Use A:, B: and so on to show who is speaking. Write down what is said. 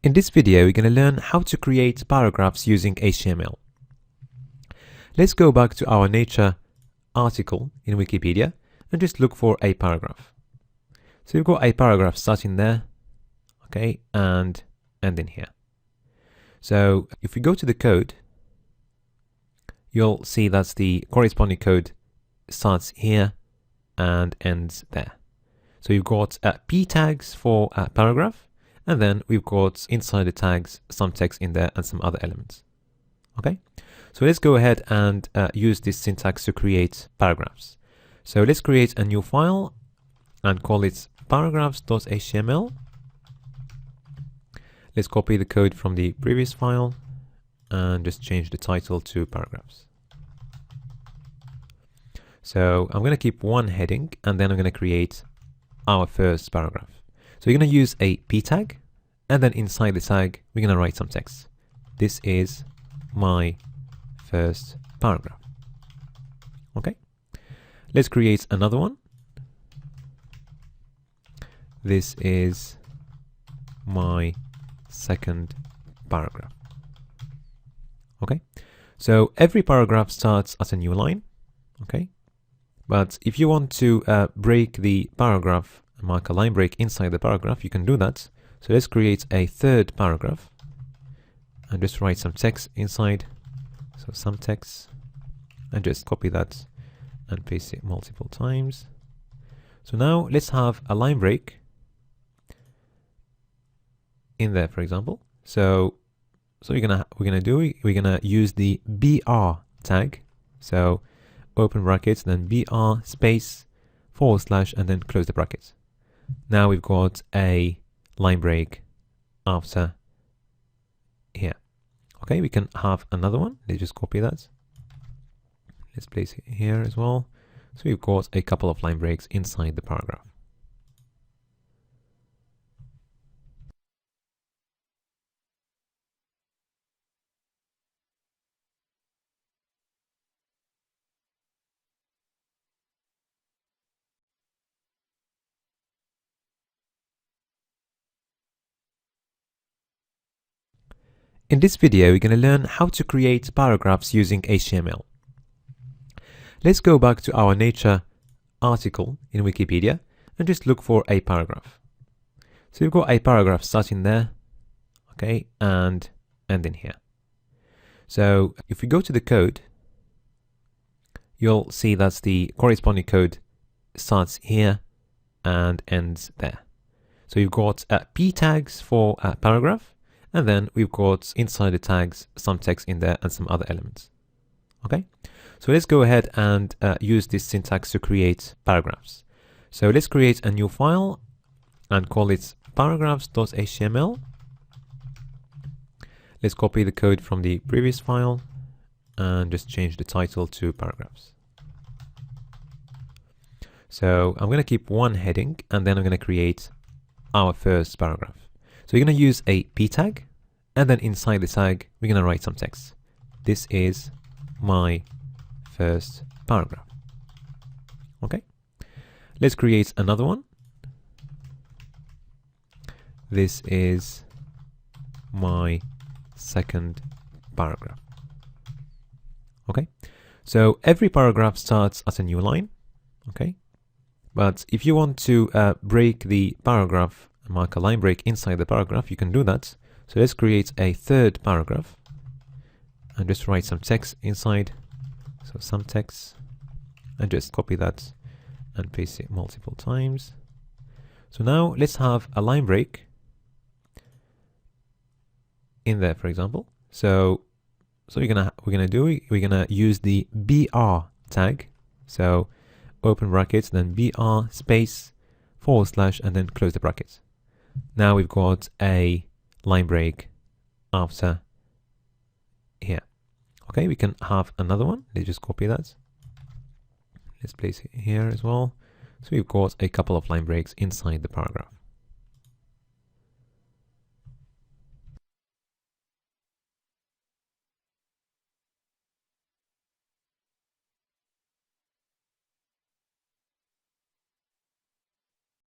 A: In this video, we're going to learn how to create paragraphs using HTML. Let's go back to our nature article in Wikipedia and just look for a paragraph. So we've got a paragraph starting there, okay, and ending here. So if we go to the code, you'll see that the corresponding code starts here and ends there. So you've got p tags for a paragraph, and then we've got inside the tags some text in there and some other elements. Okay, so let's go ahead and use this syntax to create paragraphs. So let's create a new file and call it paragraphs.html. Let's copy the code from the previous file and just change the title to paragraphs. So I'm going to keep one heading, and then I'm going to create our first paragraph. So you're going to use a p tag, and then inside the tag, we're going to write some text. This is my first paragraph. Okay, let's create another one. This is my second paragraph. Okay, so every paragraph starts at a new line. Okay, but if you want to break the paragraph, mark a line break inside the paragraph, you can do that. So let's create a third paragraph and just write some text inside. So some text, and just copy that and paste it multiple times. So now let's have a line break in there, for example. So we're gonna use the br tag. So open brackets, then br space / and then close the brackets. Now we've got a line break after here. Okay, we can have another one. Let's just copy that. Let's place it here as well. So we've got a couple of line breaks inside the paragraph. In this video, we're going to learn how to create paragraphs using HTML. Let's go back to our nature article in Wikipedia and just look for a paragraph. So we've got a paragraph starting there, okay, and ending here. So if we go to the code, you'll see that the corresponding code starts here and ends there. So you've got p tags for a paragraph, and then we've got inside the tags some text in there and some other elements. Okay, so let's go ahead and use this syntax to create paragraphs. So let's create a new file and call it paragraphs.html. Let's copy the code from the previous file and just change the title to paragraphs. So I'm going to keep one heading, and then I'm going to create our first paragraph. So you're going to use a p tag, and then inside the tag, we're going to write some text. This is my first paragraph. Okay, let's create another one. This is my second paragraph. Okay, so every paragraph starts at a new line. Okay, but if you want to break the paragraph, mark a line break inside the paragraph, you can do that. So let's create a third paragraph and just write some text inside. So some text, and just copy that and paste it multiple times. So now let's have a line break in there, for example. So we're gonna use the br tag. So open brackets, then br space / and then close the brackets. Now we've got a line break after here. Okay, we can have another one. Let's just copy that. Let's place it here as well. So we've got a couple of line breaks inside the paragraph.